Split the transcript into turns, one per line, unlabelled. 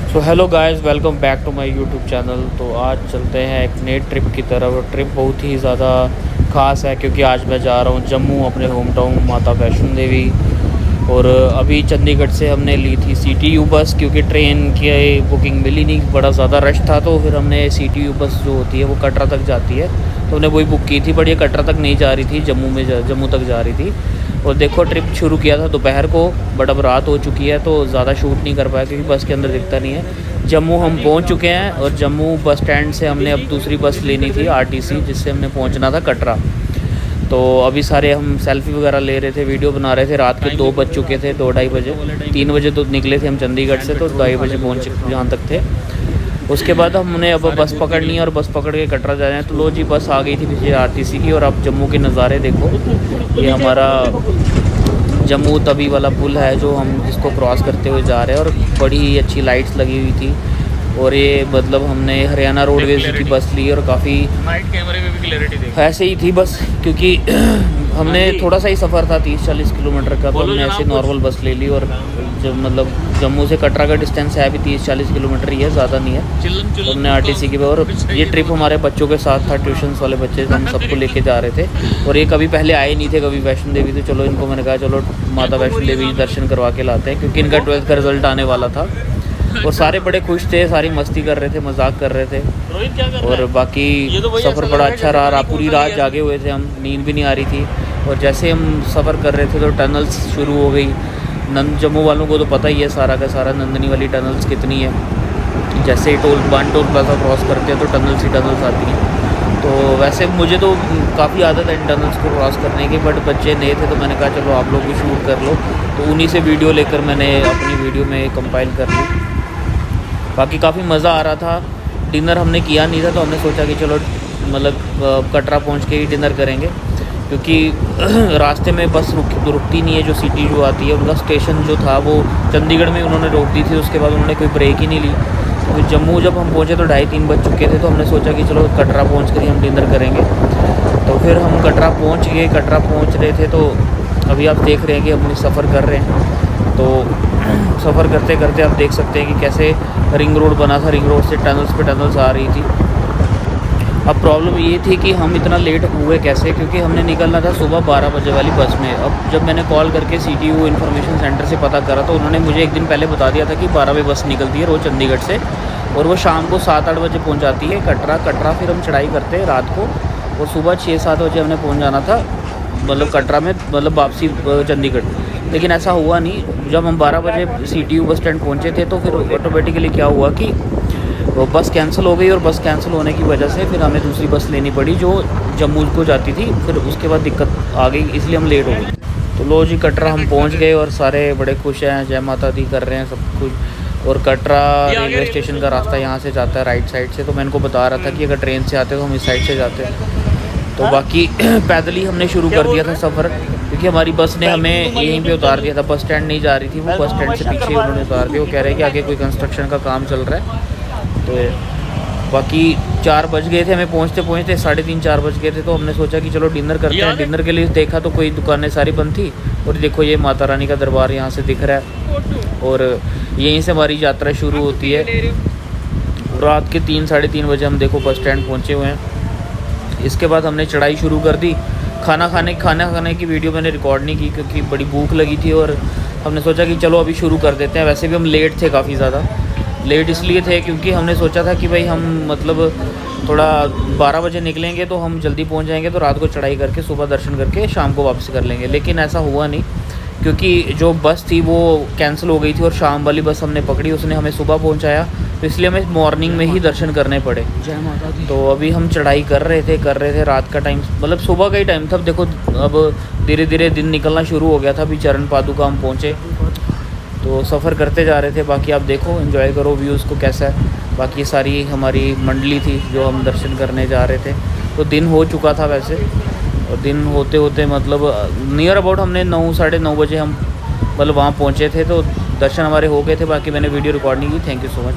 So hello guys, welcome back to my YouTube channel. तो आज चलते हैं एक नए ट्रिप की तरफ। और ट्रिप बहुत ही ज़्यादा ख़ास है क्योंकि आज मैं जा रहा हूँ जम्मू, अपने होम टाउन माता वैष्णो देवी। और अभी चंडीगढ़ से हमने ली थी CTU बस, क्योंकि ट्रेन की बुकिंग मिली नहीं, बड़ा ज़्यादा रश था। तो फिर हमने CTU बस जो होती है वो कटरा तक जाती है, तो हमने वही बुक की थी। बट ये कटरा तक नहीं जा रही थी, जम्मू तक जा रही थी। और देखो, ट्रिप शुरू किया था दोपहर को, बट अब रात हो चुकी है तो ज़्यादा शूट नहीं कर पाया क्योंकि बस के अंदर दिखता नहीं है। जम्मू हम पहुंच चुके हैं और जम्मू बस स्टैंड से हमने अब दूसरी बस लेनी थी RTC, जिससे हमने पहुंचना था कटरा। तो अभी सारे हम सेल्फ़ी वगैरह ले रहे थे, वीडियो बना रहे थे। रात के 2 बज चुके थे, 2-2:30 बजे। 3 बजे तो निकले थे हम चंडीगढ़ से, तो 2:30 बजे पहुँच जहाँ तक थे। उसके बाद हमने अब बस पकड़नी है और बस पकड़ के कटरा जा रहे हैं। तो लो जी, बस आ गई थी पीछे RTC की। और अब जम्मू के नज़ारे देखो। ये हमारा जम्मू तवी वाला पुल है जो हम जिसको क्रॉस करते हुए जा रहे हैं। और बड़ी ही अच्छी लाइट्स लगी हुई थी। और ये मतलब हमने हरियाणा रोडवेज की बस ली और काफ़ी
नाइट कैमरे में भी क्लैरिटी देखो।
ऐसे ही थी बस, क्योंकि हमने थोड़ा सा ही सफ़र था 30-40 किलोमीटर का, तो हमने ऐसे नॉर्मल बस ले ली। और जब मतलब जम्मू से कटरा का डिस्टेंस है भी 30-40 किलोमीटर ही है, ज़्यादा नहीं है। तो हमने RTC की। और ये ट्रिप हमारे बच्चों के साथ था, ट्यूशन्स वाले बच्चे, हम सबको लेके जा रहे थे। और ये कभी पहले आए नहीं थे कभी वैष्णो देवी, तो चलो इनको मैंने कहा चलो माता वैष्णो देवी दर्शन करवा के लाते हैं, क्योंकि इनका 12th का रिजल्ट आने वाला था। और सारे बड़े खुश थे, सारी मस्ती कर रहे थे, मजाक कर रहे थे। और बाकी सफ़र बड़ा अच्छा रहा। पूरी रात जागे हुए थे हम, नींद भी नहीं आ रही थी। और जैसे हम सफ़र कर रहे थे तो टनल्स शुरू हो गई। जम्मू वालों को तो पता ही है सारा का सारा, नंदनी वाली टनल्स कितनी है। जैसे ही टोल प्लाजा क्रॉस करते हैं तो टनल्स ही टनल्स आती हैं। तो वैसे मुझे तो काफ़ी आदत है इन टनल्स को क्रॉस करने की, बट बच्चे नए थे तो मैंने कहा चलो आप लोग भी शूट कर लो। तो उन्हीं से वीडियो लेकर मैंने अपनी वीडियो में कंपाइल कर ली। बाकी काफ़ी मज़ा आ रहा था। डिनर हमने किया नहीं था, तो हमने सोचा कि चलो मतलब कटरा पहुंच के ही डिनर करेंगे, क्योंकि रास्ते में बस रुकती नहीं है। जो CTU आती है उनका स्टेशन जो था वो चंडीगढ़ में उन्होंने रोक दी थी। उसके बाद उन्होंने कोई ब्रेक ही नहीं ली। तो जम्मू जब हम पहुँचे तो 2:30-3 बज चुके थे, तो हमने सोचा कि चलो कटरा पहुँच कर ही हम डिनर करेंगे। तो फिर हम कटरा पहुँच गए। कटरा पहुँच रहे थे तो अभी आप देख रहे हैं कि हम सफ़र कर रहे हैं। तो सफ़र करते करते आप देख सकते हैं कि कैसे रिंग रोड बना था। रिंग रोड से टनल्स पे टनल्स आ रही थी। अब प्रॉब्लम ये थी कि हम इतना लेट हुए कैसे, क्योंकि हमने निकलना था सुबह 12 बजे वाली बस में। अब जब मैंने कॉल करके CTU इन्फॉर्मेशन सेंटर से पता करा तो उन्होंने मुझे एक दिन पहले बता दिया था कि 12 बजे बस निकलती है रोज़ चंडीगढ़ से, और वो शाम को 7-8 बजे पहुँच जाती है कटरा। फिर हम चढ़ाई करते हैं रात को, और सुबह 6-7 बजे हमने पहुँच जाना था मतलब कटरा में, मतलब वापसी चंडीगढ़। लेकिन ऐसा हुआ नहीं। जब हम 12 बजे CTU बस स्टैंड पहुँचे थे तो फिर ऑटोमेटिकली क्या हुआ कि वो बस कैंसिल हो गई। और बस कैंसिल होने की वजह से फिर हमें दूसरी बस लेनी पड़ी जो जम्मू को जाती थी। फिर उसके बाद दिक्कत आ गई, इसलिए हम लेट हो गए। तो लो जी, कटरा हम पहुंच गए और सारे बड़े खुश हैं, जय माता दी कर रहे हैं सब कुछ। और कटरा रेलवे स्टेशन का रास्ता यहाँ से जाता है राइट साइड से। तो मैं इनको बता रहा था कि अगर ट्रेन से आते तो हम इस साइड से जाते हैं। तो बाकी पैदल ही हमने शुरू कर दिया था सफ़र, क्योंकि हमारी बस ने हमें यहीं पे उतार दिया था। बस स्टैंड नहीं जा रही थी वो, बस स्टैंड से पीछे उन्होंने उतार दिया। वो कह रहे हैं कि आगे कोई कंस्ट्रक्शन का काम चल रहा है। तो बाकी 4 बज गए थे हमें पहुंचते 3:30-4 बज गए थे। तो हमने सोचा कि चलो डिनर करते हैं। डिनर के लिए देखा तो कोई दुकानें सारी बंद थी। और देखो ये माता रानी का दरबार यहाँ से दिख रहा है, और यहीं से हमारी यात्रा शुरू होती है। रात के 3-3:30 बजे हम देखो बस स्टैंड पहुँचे हुए हैं। इसके बाद हमने चढ़ाई शुरू कर दी। खाना खाने की वीडियो मैंने रिकॉर्ड नहीं की क्योंकि बड़ी भूख लगी थी। और हमने सोचा कि चलो अभी शुरू कर देते हैं। वैसे भी हम लेट थे, काफ़ी ज़्यादा लेट इसलिए थे क्योंकि हमने सोचा था कि भाई हम मतलब थोड़ा 12 बजे निकलेंगे तो हम जल्दी पहुंच जाएंगे, तो रात को चढ़ाई करके सुबह दर्शन करके शाम को वापसी कर लेंगे। लेकिन ऐसा हुआ नहीं, क्योंकि जो बस थी वो कैंसिल हो गई थी और शाम वाली बस हमने पकड़ी, उसने हमें सुबह पहुंचाया। तो इसलिए हमें मॉर्निंग में ही दर्शन करने पड़े।
जय माता दी।
तो अभी हम चढ़ाई कर रहे थे रात का टाइम, मतलब सुबह का ही टाइम था। अब देखो अब धीरे धीरे दिन निकलना शुरू हो गया था। अभी चरण पादुका हम पहुँचे, तो सफ़र करते जा रहे थे। बाकी आप देखो, एंजॉय करो व्यूज़ को कैसा है। बाकी सारी हमारी मंडली थी जो हम दर्शन करने जा रहे थे। तो दिन हो चुका था वैसे, और दिन होते होते मतलब नियर अबाउट हमने 9-9:30 बजे हम मतलब वहाँ पहुँचे थे। तो दर्शन हमारे हो गए थे। बाकी मैंने वीडियो रिकॉर्ड नहीं की। Thank you so much.